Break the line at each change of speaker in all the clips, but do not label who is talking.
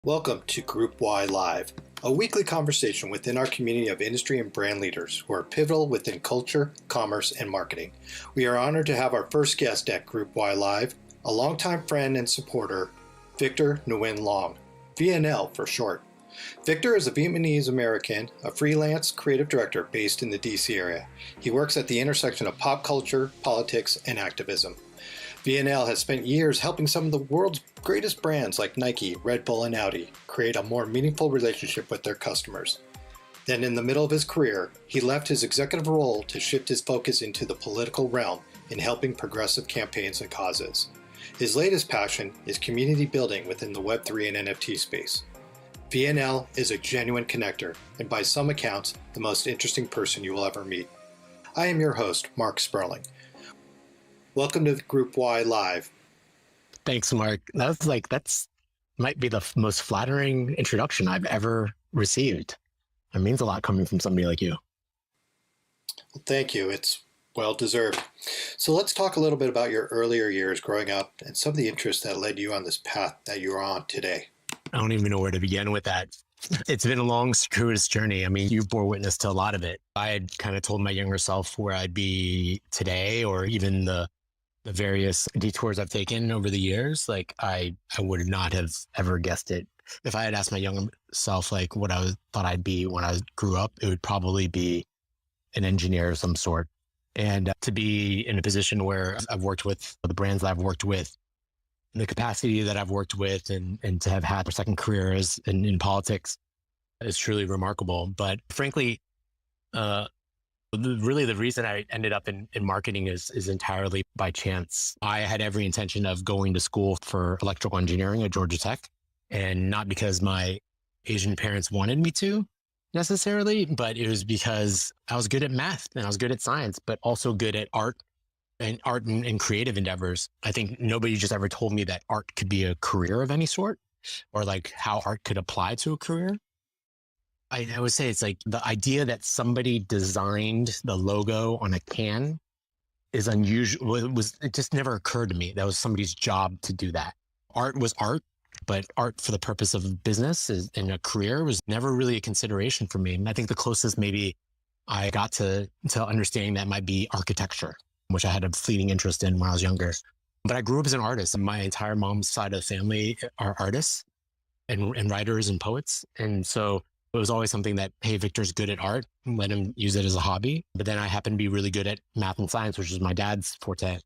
Welcome to Group Y Live, a weekly conversation within our community of industry and brand leaders who are pivotal within culture, commerce, and marketing. We are honored to have our first guest at Group Y Live, a longtime friend and supporter, Victor Nguyen Long, VNL for short. Victor is a Vietnamese American, a freelance creative director based in the DC area. He works at the intersection of pop culture, politics, and activism. VNL has spent years helping some of the world's greatest brands like Nike, Red Bull, and Audi create a more meaningful relationship with their customers. Then in the middle of his career, he left his executive role to shift his focus into the political realm in helping progressive campaigns and causes. His latest passion is community building within the Web3 and NFT space. VNL is a genuine connector, and by some accounts, the most interesting person you will ever meet. I am your host, Mark Sperling. Welcome to Group Y Live.
Thanks, Mark. That's might be the most flattering introduction I've ever received. It means a lot coming from somebody like you.
Well, thank you. It's well deserved. So let's talk a little bit about your earlier years growing up and some of the interests that led you on this path that you're on today.
I don't even know where to begin with that. It's been a long, circuitous journey. I mean, you bore witness to a lot of it. I had kind of told my younger self where I'd be today, or even the various detours I've taken over the years. Like I would not have ever guessed it. If I had asked my younger self, like what thought I'd be when I grew up, it would probably be an engineer of some sort. And to be in a position where I've worked with the brands that I've worked with, the capacity that I've worked with, and to have had a second career in politics is truly remarkable. But frankly, really the reason I ended up in marketing is entirely by chance. I had every intention of going to school for electrical engineering at Georgia Tech, and not because my Asian parents wanted me to necessarily, but it was because I was good at math and I was good at science, but also good at art and creative endeavors. I think nobody just ever told me that art could be a career of any sort, or like how art could apply to a career. I would say it's like the idea that somebody designed the logo on a can is unusual. It just never occurred to me. That was somebody's job to do that. Art was art, but art for the purpose of business in a career was never really a consideration for me. And I think the closest maybe I got to understanding that might be architecture, which I had a fleeting interest in when I was younger. But I grew up as an artist, and my entire mom's side of the family are artists and writers and poets. And so it was always something that, hey, Victor's good at art, let him use it as a hobby. But then I happened to be really good at math and science, which is my dad's forte.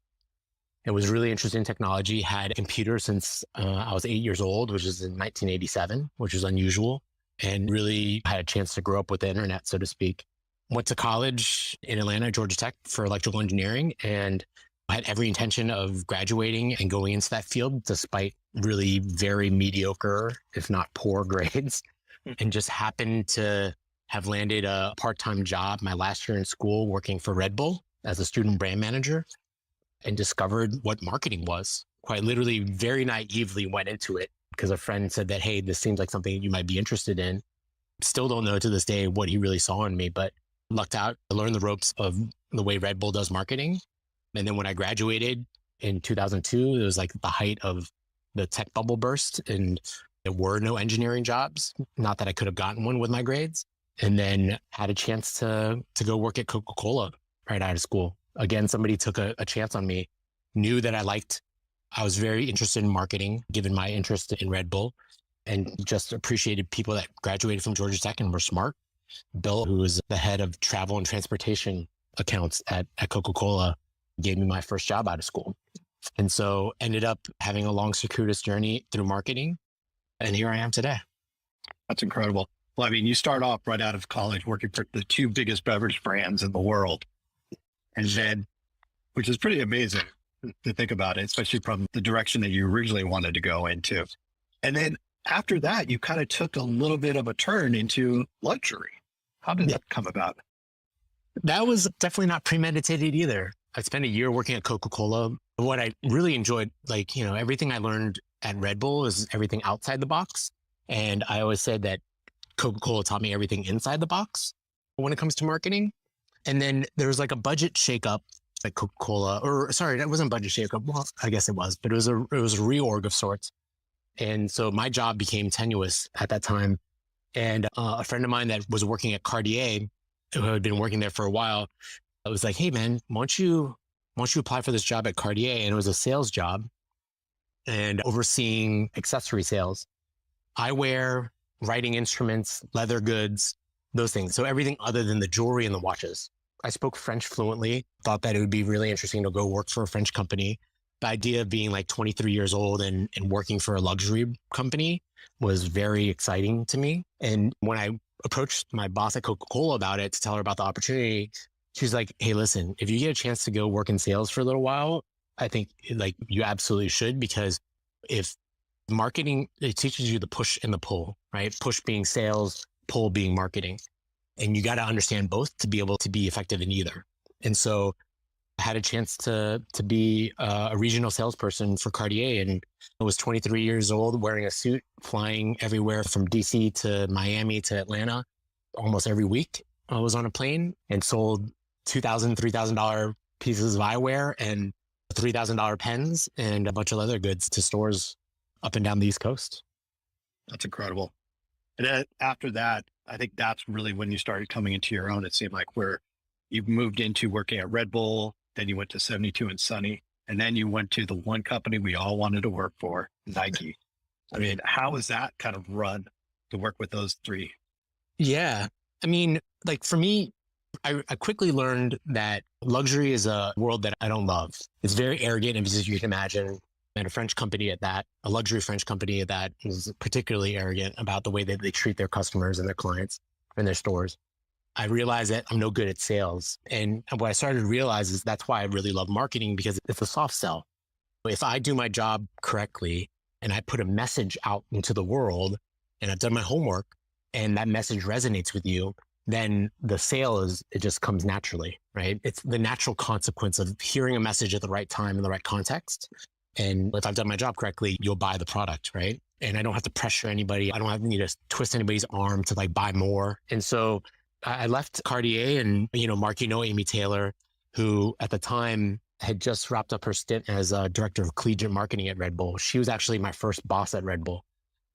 It was really interested in technology, had a computer since I was 8 years old, which is in 1987, which is unusual, and really had a chance to grow up with the internet, so to speak. Went to college in Atlanta, Georgia Tech for electrical engineering, and had every intention of graduating and going into that field despite really very mediocre, if not poor grades. And just happened to have landed a part-time job my last year in school working for Red Bull as a student brand manager, and discovered what marketing was. Quite literally, very naively went into it because a friend said that, hey, this seems like something you might be interested in. Still don't know to this day what he really saw in me, but lucked out. I learned the ropes of the way Red Bull does marketing. And then when I graduated in 2002, it was like the height of the tech bubble burst, and there were no engineering jobs. Not that I could have gotten one with my grades. And then had a chance to go work at Coca-Cola right out of school. Again, somebody took a chance on me, knew that I was very interested in marketing, given my interest in Red Bull, and just appreciated people that graduated from Georgia Tech and were smart. Bill, who was the head of travel and transportation accounts at Coca-Cola, gave me my first job out of school. And so ended up having a long, circuitous journey through marketing. And here I am today.
That's incredible. Well, I mean, you start off right out of college working for the two biggest beverage brands in the world. And then, which is pretty amazing to think about it, especially from the direction that you originally wanted to go into. And then after that, you kind of took a little bit of a turn into luxury. How did that come about?
That was definitely not premeditated either. I spent a year working at Coca-Cola. What I really enjoyed, everything I learned at Red Bull is everything outside the box. And I always said that Coca-Cola taught me everything inside the box when it comes to marketing. And then there was like a budget shakeup at Coca-Cola, or sorry, that wasn't budget shakeup. Well, I guess it was, but it was a reorg of sorts. And so my job became tenuous at that time. And a friend of mine that was working at Cartier, who had been working there for a while, I was like, hey man, why don't you apply for this job at Cartier? And it was a sales job and overseeing accessory sales, eyewear, writing instruments, leather goods, those things. So everything other than the jewelry and the watches. I spoke French fluently, thought that it would be really interesting to go work for a French company. The idea of being like 23 years old and working for a luxury company was very exciting to me. And when I approached my boss at Coca-Cola about it to tell her about the opportunity, she was like, hey, listen, if you get a chance to go work in sales for a little while, I think like you absolutely should, because if marketing, it teaches you the push and the pull, right? Push being sales, pull being marketing. And you got to understand both to be able to be effective in either. And so I had a chance to be a regional salesperson for Cartier, and I was 23 years old, wearing a suit, flying everywhere from DC to Miami to Atlanta almost every week. I was on a plane and sold $2,000, $3,000 pieces of eyewear and $3,000 pens and a bunch of leather goods to stores up and down the East Coast.
That's incredible. And then after that, I think that's really when you started coming into your own. It seemed like where you moved into working at Red Bull, then you went to 72 and Sunny, and then you went to the one company we all wanted to work for, Nike. I mean, how was that kind of run to work with those three?
Yeah. I mean, like for me, I quickly learned that luxury is a world that I don't love. It's very arrogant, as you can imagine. And a French company at that, a luxury French company at that, is particularly arrogant about the way that they treat their customers and their clients and their stores. I realized that I'm no good at sales. And what I started to realize is that's why I really love marketing, because it's a soft sell. If I do my job correctly and I put a message out into the world and I've done my homework and that message resonates with you, then the sale it just comes naturally, right? It's the natural consequence of hearing a message at the right time in the right context. And if I've done my job correctly, you'll buy the product, right? And I don't have to pressure anybody. I don't need to twist anybody's arm to like buy more. And so I left Cartier, and, Mark, Amy Taylor, who at the time had just wrapped up her stint as a director of collegiate marketing at Red Bull. She was actually my first boss at Red Bull.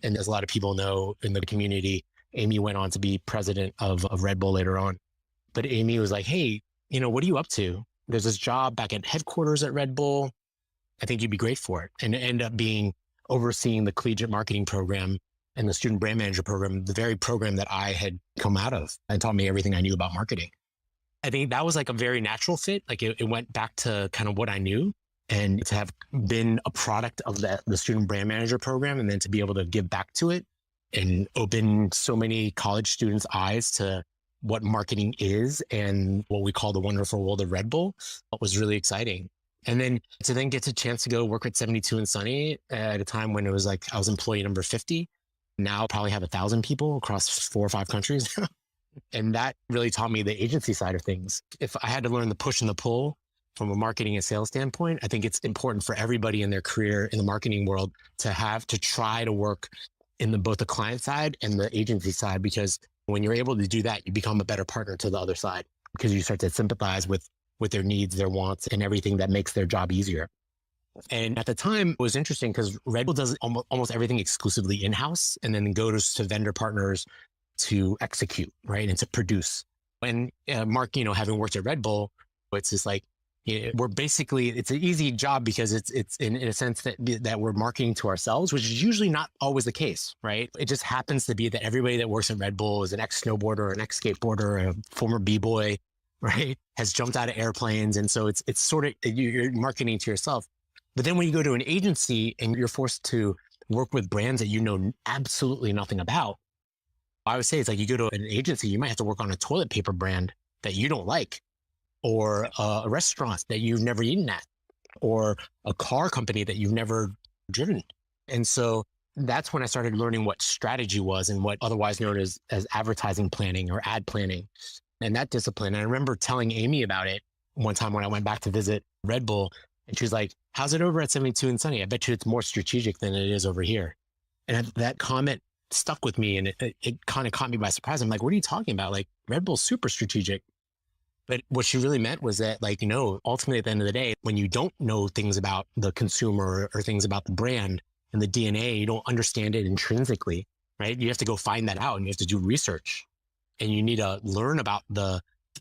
And as a lot of people know in the community, Amy went on to be president of Red Bull later on. But Amy was like, hey, what are you up to? There's this job back at headquarters at Red Bull. I think you'd be great for it. And it ended up being overseeing the collegiate marketing program and the student brand manager program, the very program that I had come out of, and taught me everything I knew about marketing. I think that was like a very natural fit. Like it went back to kind of what I knew, and to have been a product of the student brand manager program, and then to be able to give back to it and open so many college students' eyes to what marketing is and what we call the wonderful world of Red Bull was really exciting. And then to get a chance to go work with 72 and Sunny at a time when it was like I was employee number 50. Now probably have 1,000 people across 4 or 5 countries. And that really taught me the agency side of things. If I had to learn the push and the pull from a marketing and sales standpoint, I think it's important for everybody in their career in the marketing world to try to work in both the client side and the agency side, because when you're able to do that, you become a better partner to the other side, because you start to sympathize with their needs, their wants, and everything that makes their job easier. And at the time, it was interesting because Red Bull does almost everything exclusively in-house, and then goes to vendor partners to execute, right, and to produce. And Mark, having worked at Red Bull, it's just like, we're basically, it's an easy job because it's in a sense that we're marketing to ourselves, which is usually not always the case, right? It just happens to be that everybody that works at Red Bull is an ex-snowboarder, an ex-skateboarder, a former B-boy, right? Has jumped out of airplanes. And so it's sort of, you're marketing to yourself. But then when you go to an agency and you're forced to work with brands that you know absolutely nothing about, I would say it's like you go to an agency, you might have to work on a toilet paper brand that you don't like, or a restaurant that you've never eaten at, or a car company that you've never driven. And so that's when I started learning what strategy was and what otherwise known as advertising planning or ad planning, and that discipline. And I remember telling Amy about it one time when I went back to visit Red Bull, and she was like, how's it over at 72 and Sunny? I bet you it's more strategic than it is over here. And that comment stuck with me, and it kind of caught me by surprise. I'm like, what are you talking about? Like, Red Bull's super strategic. But what she really meant was that, like, ultimately at the end of the day, when you don't know things about the consumer or things about the brand, and the DNA, you don't understand it intrinsically, right? You have to go find that out and you have to do research and you need to learn about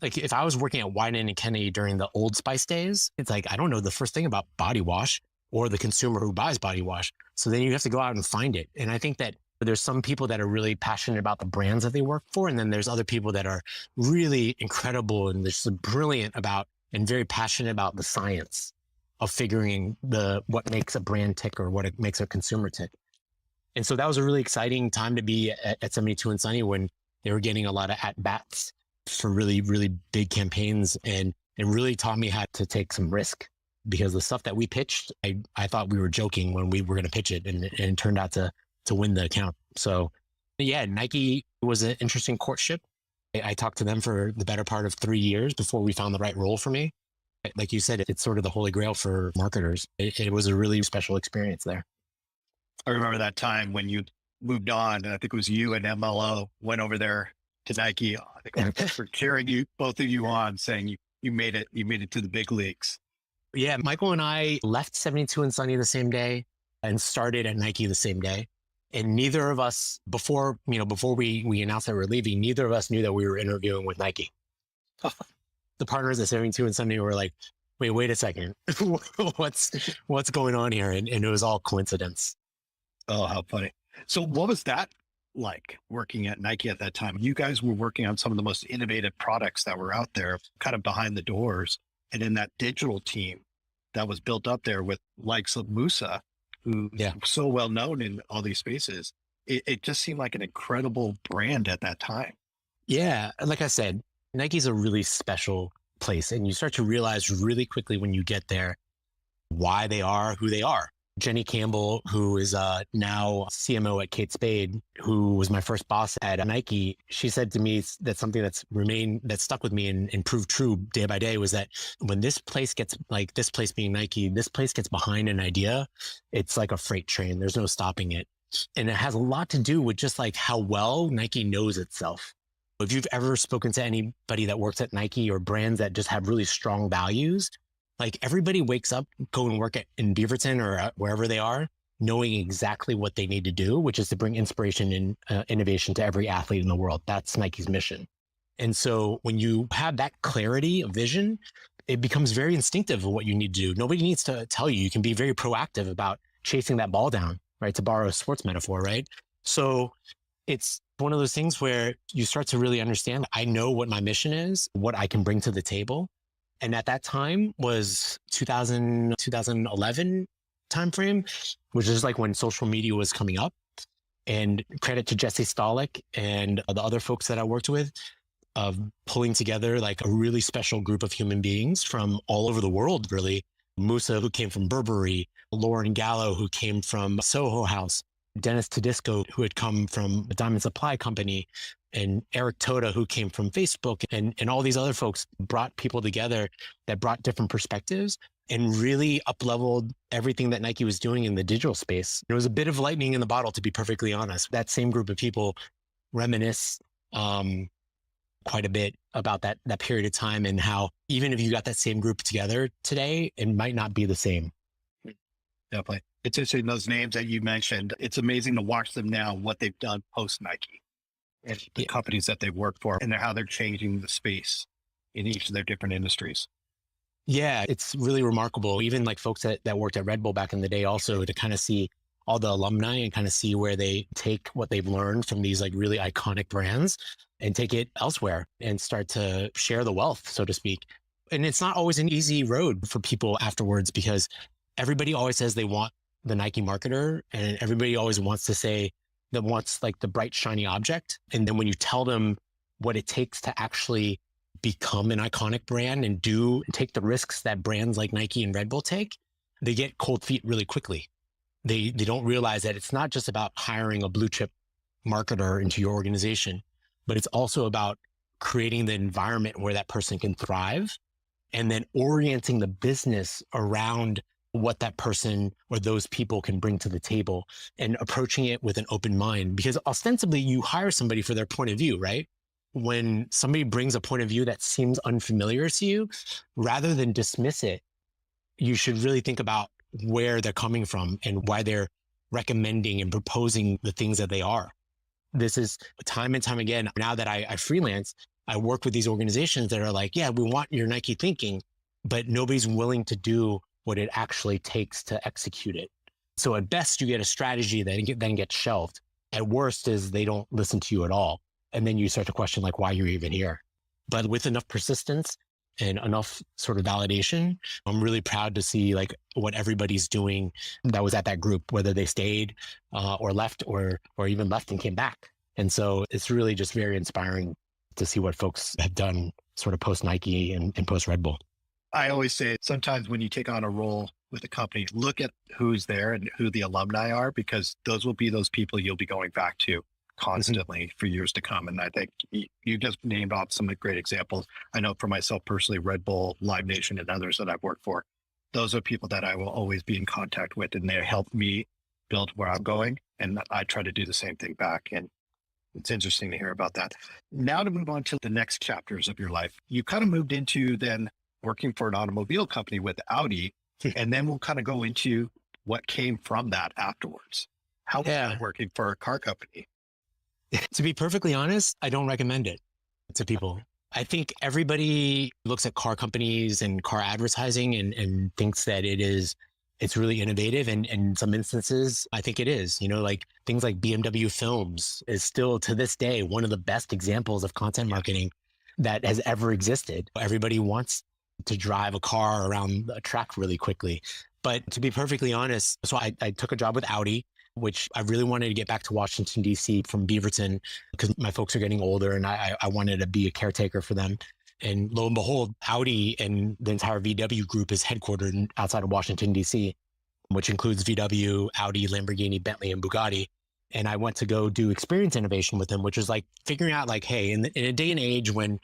like if I was working at Wieden and Kennedy during the Old Spice days, it's like, I don't know the first thing about body wash or the consumer who buys body wash. So then you have to go out and find it. And I think that there's some people that are really passionate about the brands that they work for. And then there's other people that are really incredible and just brilliant about and very passionate about the science of figuring what makes a brand tick or what it makes a consumer tick. And so that was a really exciting time to be at 72 and Sunny when they were getting a lot of at-bats for really, really big campaigns and really taught me how to take some risk because the stuff that we pitched, I thought we were joking when we were going to pitch it and it turned out to win the account. So yeah, Nike was an interesting courtship. I talked to them for the better part of 3 years before we found the right role for me. Like you said, it's sort of the holy grail for marketers. It was a really special experience there.
I remember that time when you moved on, and I think it was you and MLO went over there to Nike. I think for cheering you, both of you on, saying you made it to the big leagues.
Yeah, Michael and I left 72 and Sunny the same day and started at Nike the same day. And neither of us, before we announced that we were leaving, neither of us knew that we were interviewing with Nike. The partners at 72 and Sunny were like, wait a second, what's going on here? And it was all coincidence.
Oh, how funny. So what was that like working at Nike at that time? You guys were working on some of the most innovative products that were out there, kind of behind the doors. And in that digital team that was built up there with likes of Musa, who is so well known in all these spaces, it just seemed like an incredible brand at that time.
Yeah. Like I said, Nike's a really special place. And you start to realize really quickly when you get there why they are who they are. Jenny Campbell, who is now CMO at Kate Spade, who was my first boss at Nike, she said to me that something that stuck with me and proved true day by day was that when this place gets, like this place being Nike, this place gets behind an idea, it's like a freight train. There's no stopping it. And it has a lot to do with just like how well Nike knows itself. If you've ever spoken to anybody that works at Nike or brands that just have really strong values, like everybody wakes up, go and work in Beaverton or wherever they are, knowing exactly what they need to do, which is to bring inspiration and innovation to every athlete in the world. That's Nike's mission. And so when you have that clarity of vision, it becomes very instinctive of what you need to do. Nobody needs to tell you. You can be very proactive about chasing that ball down, right? To borrow a sports metaphor, right? So it's one of those things where you start to really understand, I know what my mission is, what I can bring to the table. And at that time was 2011 timeframe, which is like when social media was coming up. And credit to Jesse Stolick and the other folks that I worked with of pulling together like a really special group of human beings from all over the world, really. Musa, who came from Burberry, Lauren Gallo, who came from Soho House, Dennis Tedisco, who had come from a Diamond Supply Company, and Eric Toda, who came from Facebook, and all these other folks brought people together that brought different perspectives and really up-leveled everything that Nike was doing in the digital space. It was a bit of lightning in the bottle, to be perfectly honest. That same group of people reminisce quite a bit about that period of time and how even if you got that same group together today, it might not be the same.
Definitely. It's interesting, those names that you mentioned. It's amazing to watch them now, what they've done post-Nike and the companies that they've worked for and how they're changing the space in each of their different industries.
Yeah, it's really remarkable. Even like folks that worked at Red Bull back in the day also, to kind of see all the alumni and kind of see where they take what they've learned from these like really iconic brands and take it elsewhere and start to share the wealth, so to speak. And it's not always an easy road for people afterwards because everybody always says they want the Nike marketer and everybody always wants to say that wants like the bright, shiny object. And then when you tell them what it takes to actually become an iconic brand and take the risks that brands like Nike and Red Bull take, they get cold feet really quickly. They don't realize that it's not just about hiring a blue chip marketer into your organization, but it's also about creating the environment where that person can thrive and then orienting the business around what that person or those people can bring to the table and approaching it with an open mind. Because ostensibly you hire somebody for their point of view, right? When somebody brings a point of view that seems unfamiliar to you, rather than dismiss it, you should really think about where they're coming from and why they're recommending and proposing the things that they are. This is time and time again. Now that I freelance, I work with these organizations that are like, yeah, we want your Nike thinking, but nobody's willing to do what it actually takes to execute it. So at best, you get a strategy that then gets shelved. At worst is they don't listen to you at all. And then you start to question like why you're even here. But with enough persistence and enough sort of validation, I'm really proud to see like what everybody's doing that was at that group, whether they stayed or left or even left and came back. And so it's really just very inspiring to see what folks have done sort of post Nike and post Red Bull.
I always say sometimes when you take on a role with a company, look at who's there and who the alumni are, because those will be those people you'll be going back to constantly for years to come. And I think you just named off some great examples. I know for myself personally, Red Bull, Live Nation, and others that I've worked for, those are people that I will always be in contact with, and they help me build where I'm going. And I try to do the same thing back. And it's interesting to hear about that. Now to move on to the next chapters of your life, you kind of moved into then working for an automobile company with Audi. And then we'll kind of go into what came from that afterwards. How was that working for a car company?
To be perfectly honest, I don't recommend it to people. I think everybody looks at car companies and car advertising and thinks that it's really innovative. And in some instances, I think it is, like things like BMW Films is still to this day, one of the best examples of content marketing that has ever existed. Everybody wants to drive a car around a track really quickly. But to be perfectly honest, so I took a job with Audi, which I really wanted to get back to Washington, D.C. from Beaverton because my folks are getting older and I wanted to be a caretaker for them. And lo and behold, Audi and the entire VW group is headquartered outside of Washington, D.C., which includes VW, Audi, Lamborghini, Bentley, and Bugatti. And I went to go do experience innovation with them, which was like figuring out like, hey, in a day and age when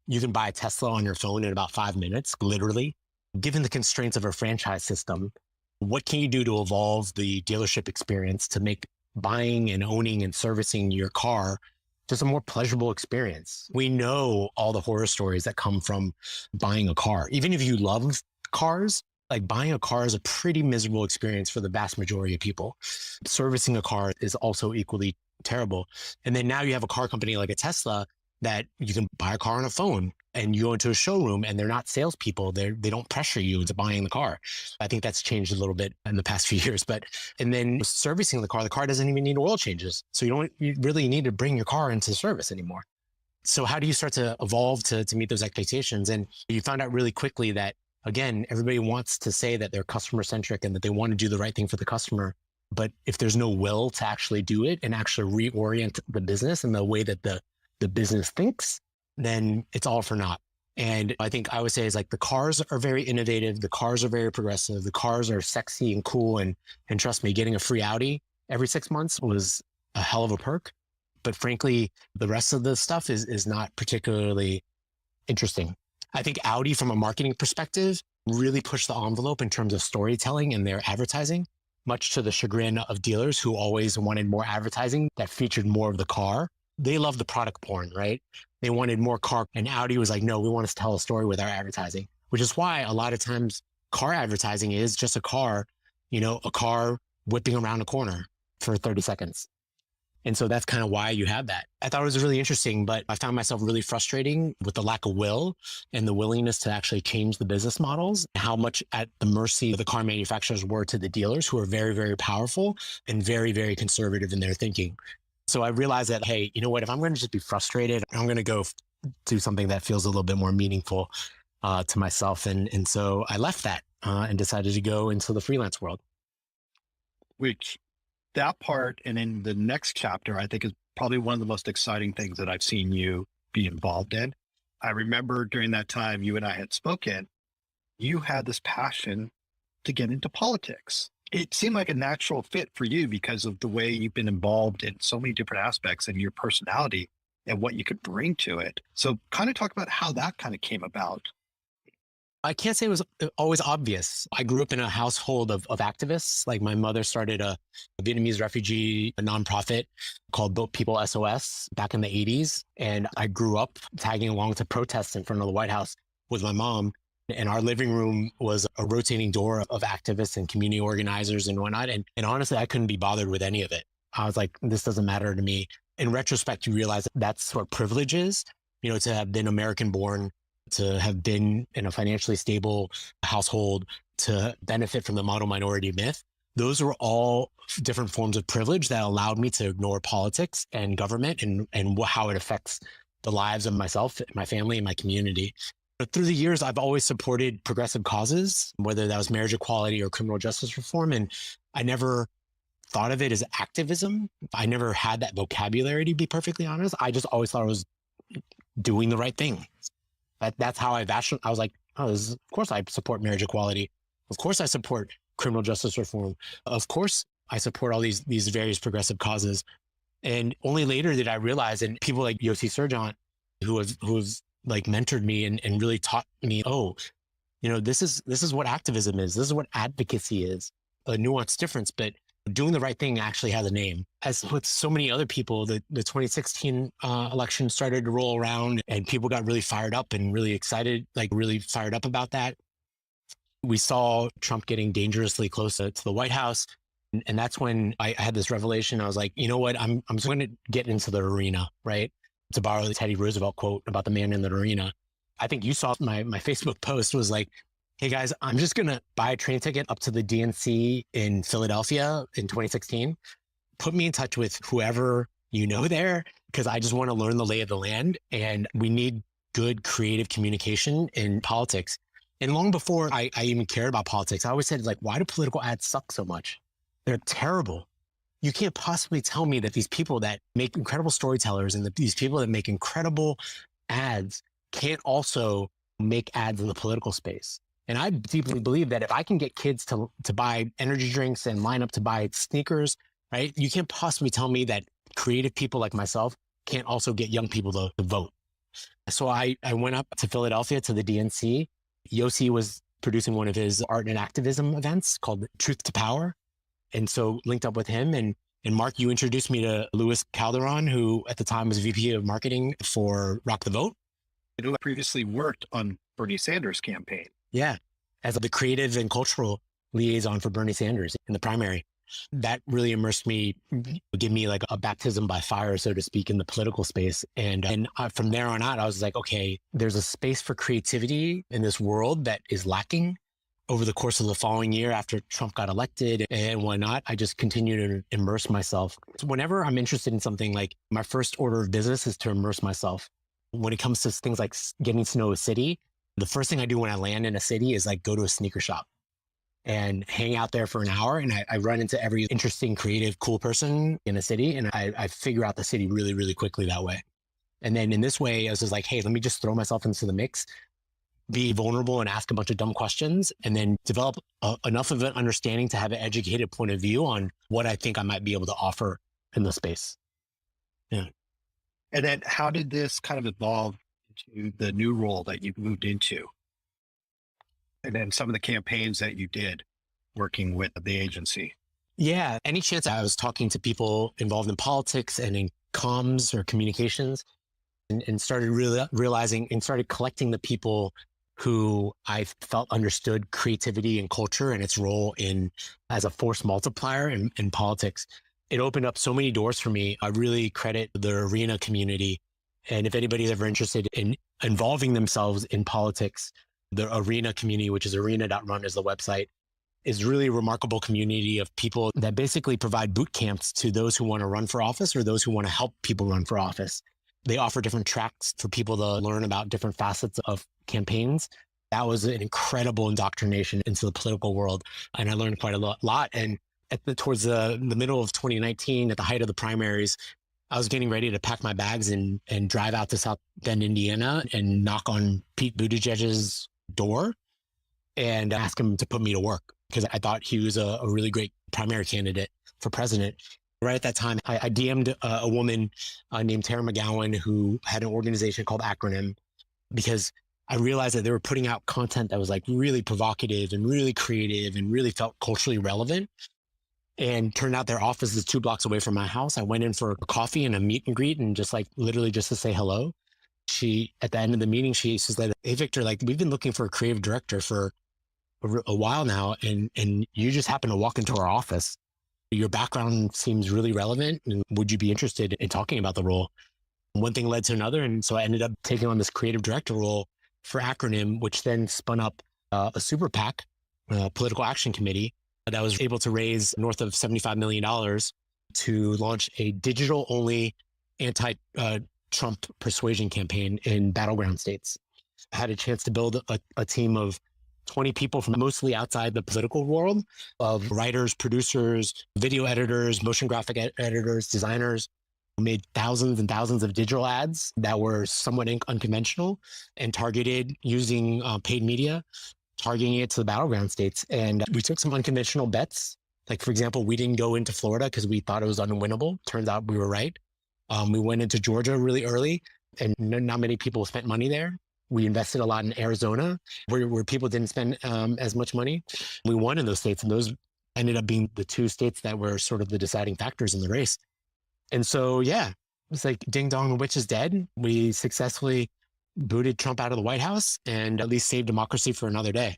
you can buy a Tesla on your phone in about 5 minutes, literally. Given the constraints of our franchise system, what can you do to evolve the dealership experience to make buying and owning and servicing your car just a more pleasurable experience? We know all the horror stories that come from buying a car. Even if you love cars, like buying a car is a pretty miserable experience for the vast majority of people. Servicing a car is also equally terrible. And then now you have a car company like a Tesla that you can buy a car on a phone and you go into a showroom and they're not salespeople. They don't pressure you into buying the car. I think that's changed a little bit in the past few years, and then servicing the car doesn't even need oil changes. So you really need to bring your car into service anymore. So how do you start to evolve to meet those expectations? And you found out really quickly that, again, everybody wants to say that they're customer centric and that they want to do the right thing for the customer. But if there's no will to actually do it and actually reorient the business and the way that the business thinks, then it's all for naught. And I think I would say is like the cars are very innovative. The cars are very progressive. The cars are sexy and cool. And trust me, getting a free Audi every 6 months was a hell of a perk. But frankly, the rest of the stuff is not particularly interesting. I think Audi, from a marketing perspective, really pushed the envelope in terms of storytelling and their advertising, much to the chagrin of dealers who always wanted more advertising that featured more of the car. They love the product porn, right? They wanted more car. And Audi was like, no, we want to tell a story with our advertising, which is why a lot of times car advertising is just a car whipping around a corner for 30 seconds. And so that's kind of why you have that. I thought it was really interesting, but I found myself really frustrating with the lack of will and the willingness to actually change the business models, how much at the mercy of the car manufacturers were to the dealers who are very, very powerful and very, very conservative in their thinking. So I realized that, hey, you know what, if I'm going to just be frustrated, I'm going to go do something that feels a little bit more meaningful to myself. And so I left that and decided to go into the freelance world.
Which that part, and in the next chapter, I think is probably one of the most exciting things that I've seen you be involved in. I remember during that time you and I had spoken, you had this passion to get into politics. It seemed like a natural fit for you because of the way you've been involved in so many different aspects and your personality and what you could bring to it. So kind of talk about how that kind of came about.
I can't say it was always obvious. I grew up in a household of activists. Like my mother started a Vietnamese refugee nonprofit called Boat People SOS back in the 80s. And I grew up tagging along to protests in front of the White House with my mom. And our living room was a rotating door of activists and community organizers and whatnot. And honestly, I couldn't be bothered with any of it. I was like, this doesn't matter to me. In retrospect, you realize that's what privilege is, to have been American born, to have been in a financially stable household, to benefit from the model minority myth. Those were all different forms of privilege that allowed me to ignore politics and government and how it affects the lives of myself, my family, and my community. But through the years, I've always supported progressive causes, whether that was marriage equality or criminal justice reform. And I never thought of it as activism. I never had that vocabulary, to be perfectly honest. I just always thought I was doing the right thing. That's how I was like, of course I support marriage equality. Of course I support criminal justice reform. Of course I support all these various progressive causes. And only later did I realize, and people like Yossi Sergent, who's like mentored me and really taught me, this is what activism is. This is what advocacy is. A nuanced difference, but doing the right thing actually has a name. As with so many other people, the 2016 election started to roll around and people got really fired up and really excited, like really fired up about that. We saw Trump getting dangerously close to the White House. And that's when I had this revelation. I was like, you know what? I'm just going to get into the arena, right? To borrow the Teddy Roosevelt quote about the man in the arena. I think you saw my Facebook post was like, hey guys, I'm just going to buy a train ticket up to the DNC in Philadelphia in 2016. Put me in touch with whoever there, because I just want to learn the lay of the land. And we need good creative communication in politics. And long before I even cared about politics, I always said, like, why do political ads suck so much? They're terrible. You can't possibly tell me that these people that make incredible storytellers and these people that make incredible ads can't also make ads in the political space. And I deeply believe that if I can get kids to buy energy drinks and line up to buy sneakers, right? You can't possibly tell me that creative people like myself can't also get young people to vote. So I went up to Philadelphia to the DNC. Yossi was producing one of his art and activism events called Truth to Power. And so linked up with him. And Mark, you introduced me to Louis Calderon, who at the time was VP of marketing for Rock the Vote.
Who previously worked on Bernie Sanders' campaign.
Yeah, as the creative and cultural liaison for Bernie Sanders in the primary. That really immersed me, give me like a baptism by fire, so to speak, in the political space. And from there on out, I was like, okay, there's a space for creativity in this world that is lacking. Over the course of the following year, after Trump got elected and whatnot, I just continue to immerse myself. So whenever I'm interested in something, like my first order of business is to immerse myself. When it comes to things like getting to know a city, the first thing I do when I land in a city is like go to a sneaker shop and hang out there for an hour. And I run into every interesting, creative, cool person in a city. And I figure out the city really, really quickly that way. And then in this way, I was just like, hey, let me just throw myself into the mix, be vulnerable and ask a bunch of dumb questions, and then develop enough of an understanding to have an educated point of view on what I think I might be able to offer in the space. Yeah.
And then how did this kind of evolve into the new role that you moved into? And then some of the campaigns that you did working with the agency.
Yeah. Any chance I was talking to people involved in politics and in comms or communications, and started realizing and started collecting the people who I felt understood creativity and culture and its role as a force multiplier in politics. It opened up so many doors for me. I really credit the arena community. And if anybody's ever interested in involving themselves in politics, the arena community, which is arena.run is the website, is really a remarkable community of people that basically provide boot camps to those who want to run for office or those who want to help people run for office. They offer different tracks for people to learn about different facets of campaigns. That was an incredible indoctrination into the political world. And I learned quite a lot. And towards the middle of 2019, at the height of the primaries, I was getting ready to pack my bags and drive out to South Bend, Indiana, and knock on Pete Buttigieg's door and ask him to put me to work, because I thought he was a really great primary candidate for president. Right at that time, I DM'd a woman named Tara McGowan, who had an organization called Acronym, because I realized that they were putting out content that was like really provocative and really creative and really felt culturally relevant. And turned out their office is 2 blocks away from my house. I went in for a coffee and a meet and greet and just like literally just to say hello. She, at the end of the meeting, she says that, hey, Victor, like we've been looking for a creative director for a while now, and you just happen to walk into our office. Your background seems really relevant, and would you be interested in talking about the role? One thing led to another, and so I ended up taking on this creative director role for Acronym, which then spun up a super PAC, political action committee, that was able to raise north of $75 million to launch a digital-only anti-Trump persuasion campaign in battleground states. I had a chance to build a team of 20 people from mostly outside the political world, of writers, producers, video editors, motion graphic editors, designers. We made thousands and thousands of digital ads that were somewhat unconventional and targeted using paid media, targeting it to the battleground states. And we took some unconventional bets. Like, for example, we didn't go into Florida because we thought it was unwinnable. Turns out we were right. We went into Georgia really early, and not many people spent money there. We invested a lot in Arizona, where people didn't spend as much money. We won in those states, and those ended up being the two states that were sort of the deciding factors in the race. And so, yeah, it's like ding dong, the witch is dead. We successfully booted Trump out of the White House and at least saved democracy for another day.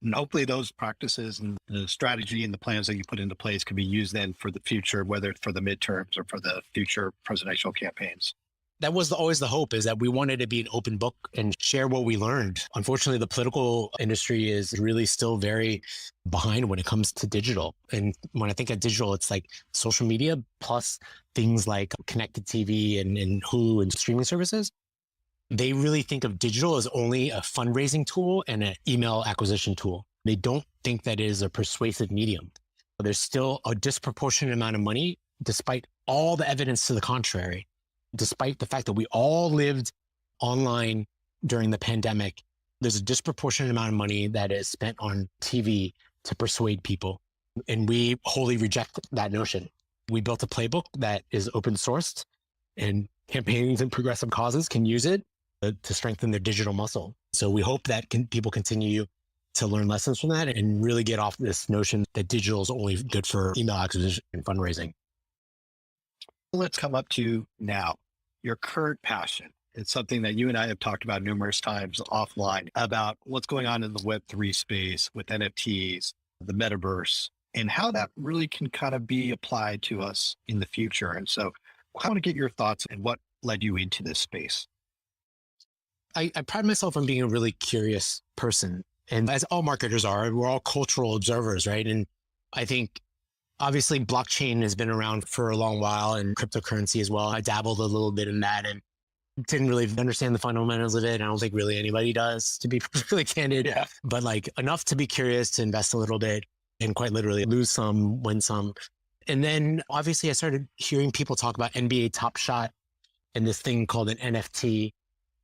And hopefully those practices and the strategy and the plans that you put into place can be used then for the future, whether it's for the midterms or for the future presidential campaigns.
That was always the hope, is that we wanted to be an open book and share what we learned. Unfortunately, the political industry is really still very behind when it comes to digital. And when I think of digital, it's like social media plus things like connected TV and Hulu and streaming services. They really think of digital as only a fundraising tool and an email acquisition tool. They don't think that it is a persuasive medium. There's still a disproportionate amount of money, despite all the evidence to the contrary. Despite the fact that we all lived online during the pandemic, there's a disproportionate amount of money that is spent on TV to persuade people. And we wholly reject that notion. We built a playbook that is open sourced, and campaigns and progressive causes can use it to strengthen their digital muscle. So we hope that people continue to learn lessons from that and really get off this notion that digital is only good for email acquisition and fundraising.
Let's come up to now, your current passion. It's something that you and I have talked about numerous times offline about what's going on in the Web3 space with NFTs, the metaverse, and how that really can kind of be applied to us in the future. And so I want to get your thoughts and what led you into this space.
I pride myself on being a really curious person. And as all marketers are, we're all cultural observers, right? And I think obviously blockchain has been around for a long while, and cryptocurrency as well. I dabbled a little bit in that and didn't really understand the fundamentals of it. I don't think really anybody does, to be perfectly candid.
Yeah.
But like enough to be curious, to invest a little bit, and quite literally lose some, win some. And then obviously I started hearing people talk about NBA Top Shot and this thing called an NFT.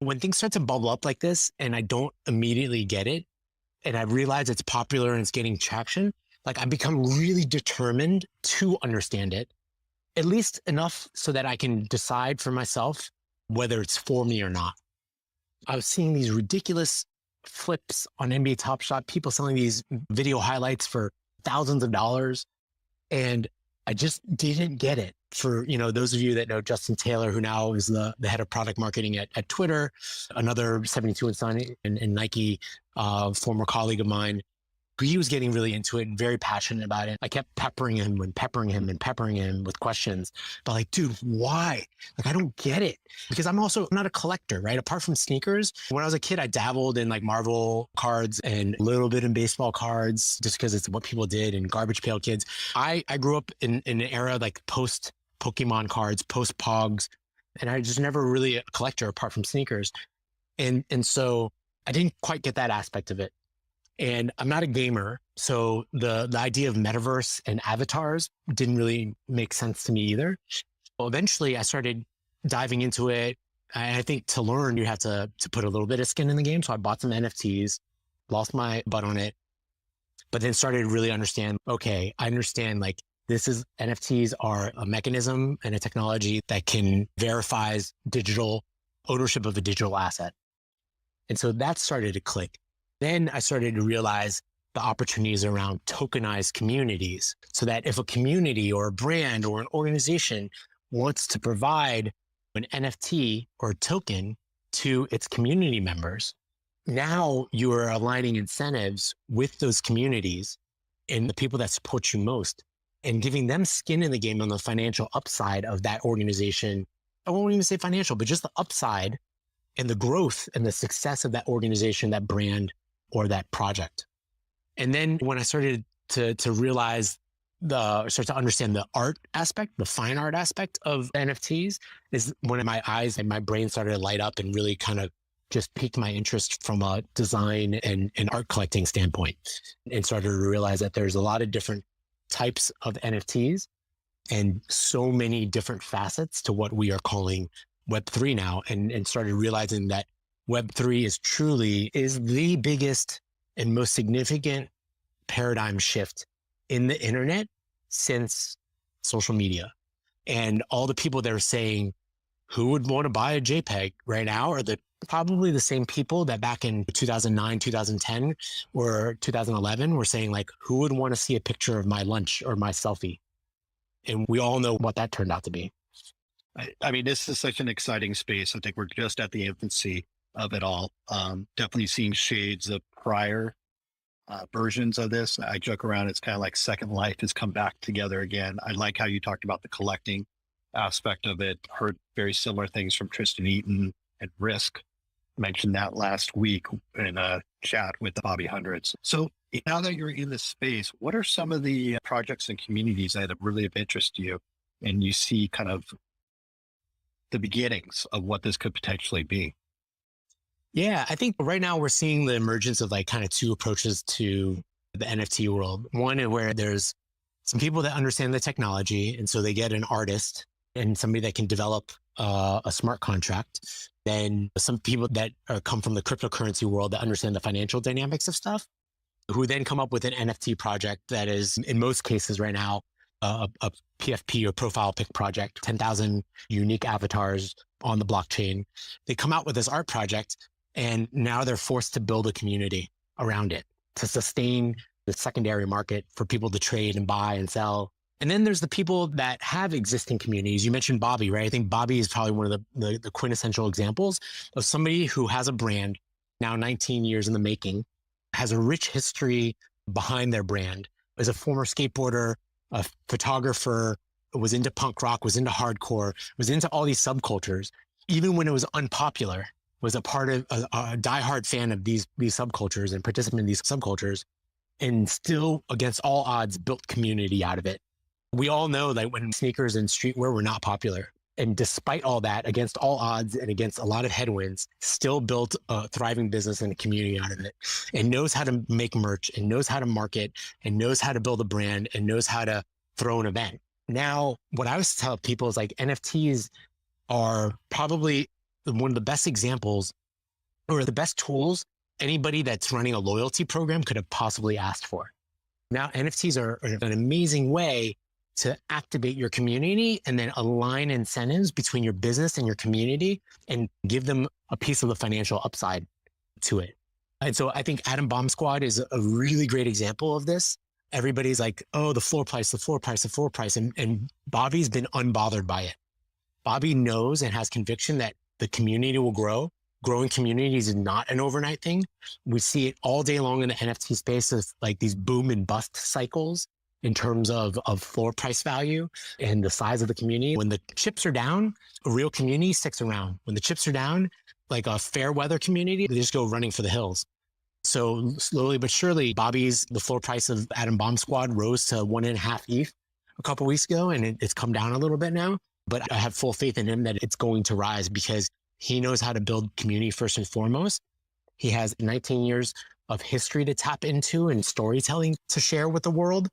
When things start to bubble up like this and I don't immediately get it, and I realize it's popular and it's getting traction, like I become really determined to understand it, at least enough so that I can decide for myself whether it's for me or not. I was seeing these ridiculous flips on NBA Top Shot, people selling these video highlights for thousands of dollars. And I just didn't get it. For, those of you that know Justin Taylor, who now is the head of product marketing at Twitter, another 72 & Son and Nike, former colleague of mine, he was getting really into it and very passionate about it. I kept peppering him with questions. But like, dude, why? Like, I don't get it. Because I'm not a collector, right? Apart from sneakers, when I was a kid, I dabbled in like Marvel cards and a little bit in baseball cards, just because it's what people did, and Garbage Pail Kids. I grew up in an era like post Pokemon cards, post Pogs, and I just never really a collector apart from sneakers. And so I didn't quite get that aspect of it. And I'm not a gamer, so the idea of metaverse and avatars didn't really make sense to me either. Well, eventually I started diving into it. I think to learn, you have to put a little bit of skin in the game. So I bought some NFTs, lost my butt on it, but then started to really understand, okay, I understand like NFTs are a mechanism and a technology that can verifies digital ownership of a digital asset. And so that started to click. Then I started to realize the opportunities around tokenized communities, so that if a community or a brand or an organization wants to provide an NFT or a token to its community members. Now you are aligning incentives with those communities and the people that support you most and giving them skin in the game on the financial upside of that organization. I won't even say financial, but just the upside and the growth and the success of that organization, that brand, or that project. And then when I started to realize start to understand the art aspect, the fine art aspect of NFTs, is when my eyes and my brain started to light up and really kind of just piqued my interest from a design and art collecting standpoint, and started to realize that there's a lot of different types of NFTs and so many different facets to what we are calling Web3 now, and started realizing that Web3 is the biggest and most significant paradigm shift in the internet since social media. And all the people that are saying, who would want to buy a JPEG right now, are probably the same people that back in 2009, 2010, or 2011 were saying, like, who would want to see a picture of my lunch or my selfie? And we all know what that turned out to be.
I mean, this is such an exciting space. I think we're just at the infancy of it all. Definitely seeing shades of prior versions of this. I joke around, it's kind of like Second Life has come back together again. I like how you talked about the collecting aspect of it. Heard very similar things from Tristan Eaton and Risk. Mentioned that last week in a chat with the Bobby Hundreds. So now that you're in this space, what are some of the projects and communities that are really of interest to you, and you see kind of the beginnings of what this could potentially be?
Yeah, I think right now we're seeing the emergence of like kind of two approaches to the NFT world. One is where there's some people that understand the technology, and so they get an artist and somebody that can develop a smart contract. Then some people that come from the cryptocurrency world that understand the financial dynamics of stuff, who then come up with an NFT project that is, in most cases right now, a PFP or profile pic project, 10,000 unique avatars on the blockchain. They come out with this art project, and now they're forced to build a community around it to sustain the secondary market for people to trade and buy and sell. And then there's the people that have existing communities. You mentioned Bobby, right? I think Bobby is probably one of the quintessential examples of somebody who has a brand, now 19 years in the making, has a rich history behind their brand, is a former skateboarder, a photographer, was into punk rock, was into hardcore, was into all these subcultures, even when it was unpopular, was a part of a diehard fan of these subcultures and participant in these subcultures, and still against all odds built community out of it. We all know that when sneakers and streetwear were not popular, and despite all that, against all odds and against a lot of headwinds, still built a thriving business and a community out of it, and knows how to make merch, and knows how to market, and knows how to build a brand, and knows how to throw an event. Now, what I always tell people is like NFTs are probably one of the best examples or the best tools anybody that's running a loyalty program could have possibly asked for. Now, NFTs are an amazing way to activate your community and then align incentives between your business and your community and give them a piece of the financial upside to it. And so I think Atom Bomb Squad is a really great example of this. Everybody's like, oh, the floor price. And Bobby's been unbothered by it. Bobby knows and has conviction that the community will grow. Growing communities is not an overnight thing. We see it all day long in the NFT space of like these boom and bust cycles in terms of floor price value and the size of the community. When the chips are down, a real community sticks around. When the chips are down, like a fair weather community, they just go running for the hills. So slowly but surely, the floor price of Atom Bomb Squad rose to 1.5 ETH a couple of weeks ago, and it's come down a little bit now. But I have full faith in him that it's going to rise because he knows how to build community first and foremost. He has 19 years of history to tap into and storytelling to share with the world.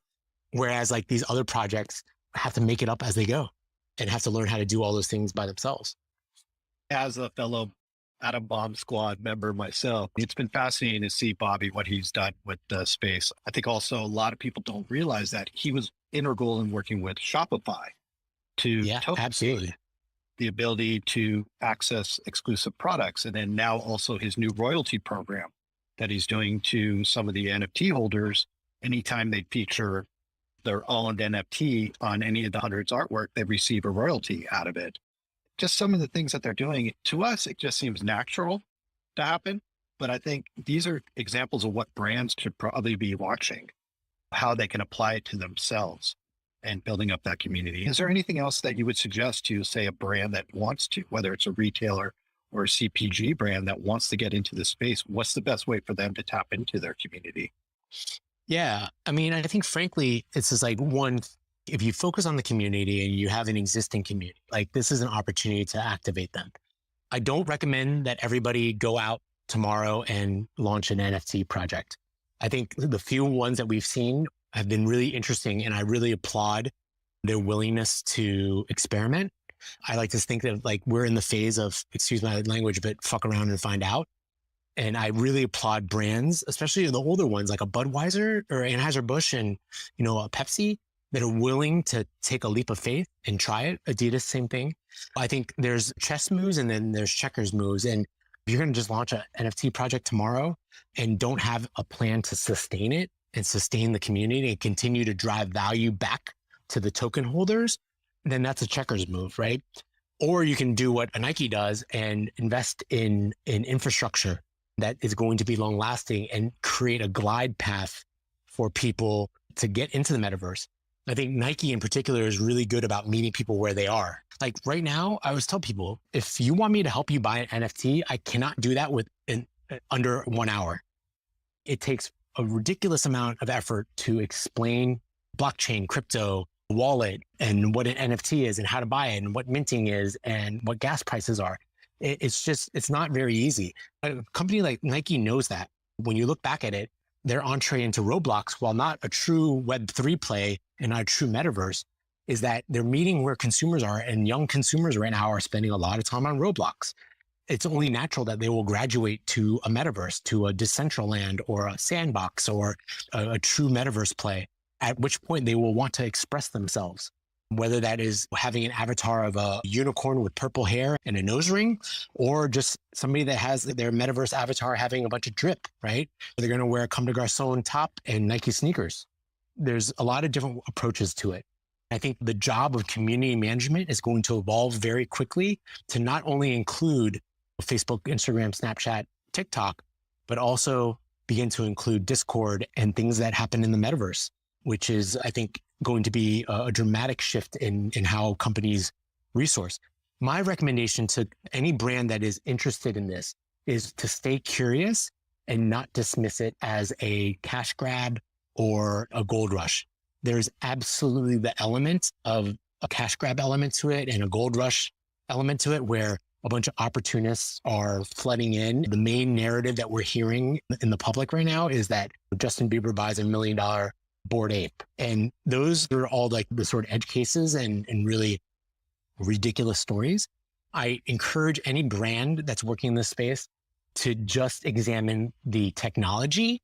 Whereas like these other projects have to make it up as they go and have to learn how to do all those things by themselves.
As a fellow Atom Bomb Squad member myself, it's been fascinating to see Bobby, what he's done with the space. I think also a lot of people don't realize that he was integral in working with Shopify to
absolutely
the ability to access exclusive products. And then now also his new royalty program that he's doing to some of the NFT holders. Anytime they feature their owned NFT on any of the hundreds artwork, they receive a royalty out of it. just some of the things that they're doing, to us, it just seems natural to happen. But I think these are examples of what brands should probably be watching, how they can apply it to themselves and building up that community. Is there anything else that you would suggest to, say, a brand that wants to, whether it's a retailer or a CPG brand that wants to get into the space? What's the best way for them to tap into their community?
Yeah. I mean, I think frankly, it's just like one, if you focus on the community and you have an existing community, like this is an opportunity to activate them. I don't recommend that everybody go out tomorrow and launch an NFT project. I think the few ones that we've seen have been really interesting, and I really applaud their willingness to experiment. I like to think that like we're in the phase of, excuse my language, but fuck around and find out. And I really applaud brands, especially the older ones like a Budweiser or Anheuser-Busch and, you know, a Pepsi, that are willing to take a leap of faith and try it. Adidas, same thing. I think there's chess moves and then there's checkers moves. And if you're going to just launch an NFT project tomorrow and don't have a plan to sustain it and sustain the community and continue to drive value back to the token holders, then that's a checkers move, right? Or you can do what a Nike does and invest in infrastructure that is going to be long lasting and create a glide path for people to get into the metaverse. I think Nike in particular is really good about meeting people where they are. Like right now, I always tell people, if you want me to help you buy an NFT, I cannot do that under 1 hour. It takes a ridiculous amount of effort to explain blockchain, crypto, wallet, and what an NFT is and how to buy it and what minting is and what gas prices are. It's not very easy. A company like Nike knows that. When you look back at it, their entree into Roblox, while not a true Web3 play and not a true metaverse, is that they're meeting where consumers are, and young consumers right now are spending a lot of time on Roblox. It's only natural that they will graduate to a metaverse, to a Decentraland or a Sandbox or a true metaverse play, at which point they will want to express themselves, whether that is having an avatar of a unicorn with purple hair and a nose ring, or just somebody that has their metaverse avatar having a bunch of drip, right? They're going to wear a Comme des Garçons top and Nike sneakers. There's a lot of different approaches to it. I think the job of community management is going to evolve very quickly to not only include Facebook, Instagram, Snapchat, TikTok, but also begin to include Discord and things that happen in the metaverse, which is, I think, going to be a dramatic shift in how companies resource. My recommendation to any brand that is interested in this is to stay curious and not dismiss it as a cash grab or a gold rush. There's absolutely the element of a cash grab element to it and a gold rush element to it, where a bunch of opportunists are flooding in. The main narrative that we're hearing in the public right now is that Justin Bieber buys $1 million Bored Ape. And those are all like the sort of edge cases and really ridiculous stories. I encourage any brand that's working in this space to just examine the technology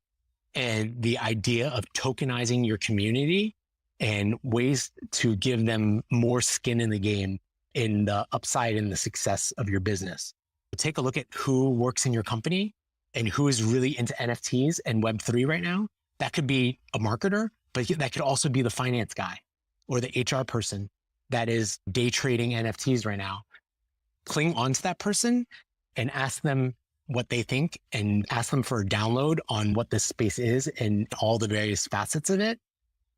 and the idea of tokenizing your community and ways to give them more skin in the game in the upside and the success of your business. Take a look at who works in your company and who is really into NFTs and Web3 right now. That could be a marketer, but that could also be the finance guy or the HR person that is day trading NFTs right now. Cling onto that person and ask them what they think and ask them for a download on what this space is and all the various facets of it,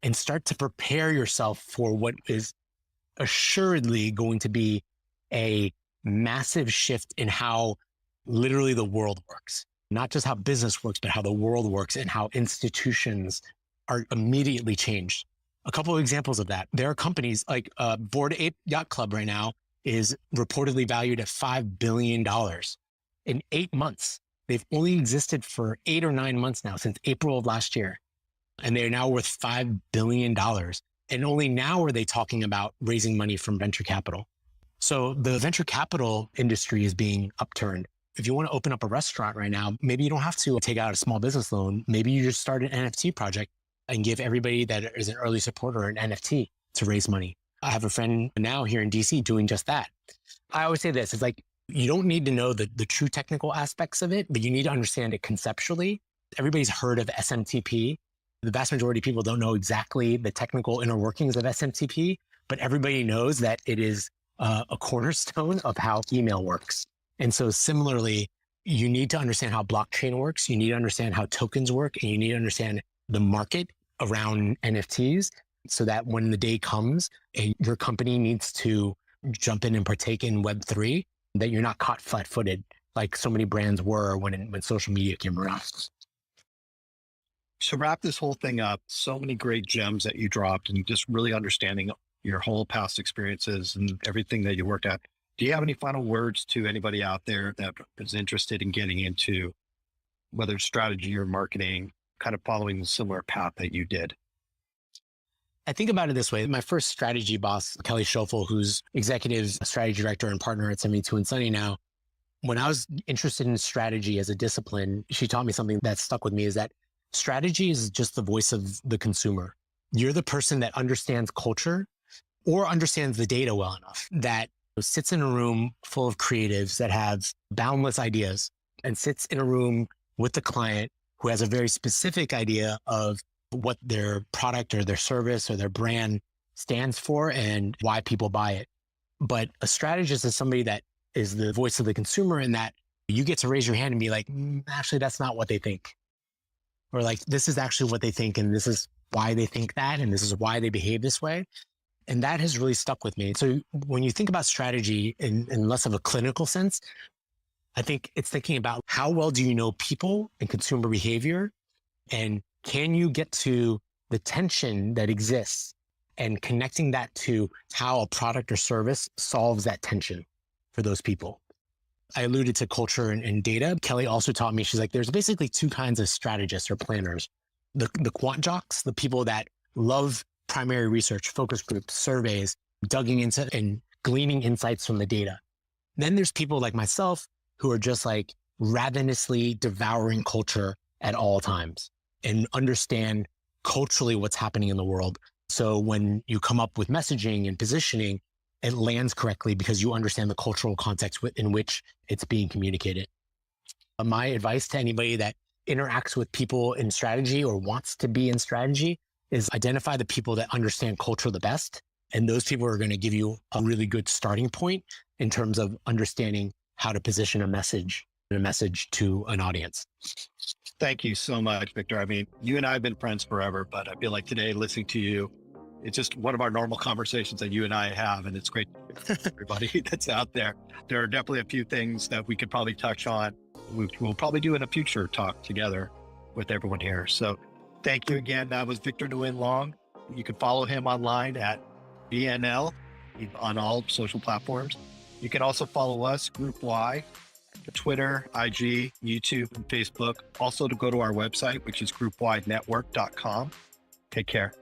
and start to prepare yourself for what is assuredly going to be a massive shift in how literally the world works. Not just how business works, but how the world works and how institutions are immediately changed. A couple of examples of that. There are companies like Bored Ape Yacht Club right now is reportedly valued at $5 billion in 8 months. They've only existed for 8 or 9 months now, since April of last year. And they're now worth $5 billion. And only now are they talking about raising money from venture capital. So the venture capital industry is being upturned. If you want to open up a restaurant right now, maybe you don't have to take out a small business loan. Maybe you just start an NFT project and give everybody that is an early supporter an NFT to raise money. I have a friend now here in DC doing just that. I always say this, it's like, you don't need to know the true technical aspects of it, but you need to understand it conceptually. Everybody's heard of SMTP. The vast majority of people don't know exactly the technical inner workings of SMTP, but everybody knows that it is a cornerstone of how email works. And so similarly, you need to understand how blockchain works. You need to understand how tokens work, and you need to understand the market around NFTs so that when the day comes and your company needs to jump in and partake in Web3, that you're not caught flat-footed like so many brands were when social media came around.
So wrap this whole thing up, so many great gems that you dropped and just really understanding your whole past experiences and everything that you worked at. Do you have any final words to anybody out there that is interested in getting into whether it's strategy or marketing, kind of following the similar path that you did?
I think about it this way. My first strategy boss, Kelly Schoeffel, who's executive strategy director and partner at 72andSunny now, when I was interested in strategy as a discipline, she taught me something that stuck with me, is that strategy is just the voice of the consumer. You're the person that understands culture or understands the data well enough that sits in a room full of creatives that have boundless ideas and sits in a room with the client who has a very specific idea of what their product or their service or their brand stands for and why people buy it. But a strategist is somebody that is the voice of the consumer, in that you get to raise your hand and be like, actually, that's not what they think. Or like, this is actually what they think, and this is why they think that, and this is why they behave this way. And that has really stuck with me. So when you think about strategy in less of a clinical sense, I think it's thinking about how well do you know people and consumer behavior, and can you get to the tension that exists and connecting that to how a product or service solves that tension for those people. I alluded to culture and data. Kelly also taught me, she's like, there's basically two kinds of strategists or planners. The quant jocks, the people that love primary research, focus groups, surveys, digging into and gleaning insights from the data. Then there's people like myself who are just like ravenously devouring culture at all times and understand culturally what's happening in the world. So when you come up with messaging and positioning, it lands correctly because you understand the cultural context in which it's being communicated. My advice to anybody that interacts with people in strategy or wants to be in strategy is identify the people that understand culture the best. And those people are going to give you a really good starting point in terms of understanding how to position a message to an audience.
Thank you so much, Victor. I mean, you and I have been friends forever, but I feel like today listening to you, it's just one of our normal conversations that you and I have, and it's great to everybody that's out there. There are definitely a few things that we could probably touch on. We'll probably do in a future talk together with everyone here. So thank you again. That was Victor Nguyễn-Long. You can follow him online at BNL on all social platforms. You can also follow us, Group Y, Twitter, IG, YouTube, and Facebook. Also to go to our website, which is groupwidenetwork.com. Take care.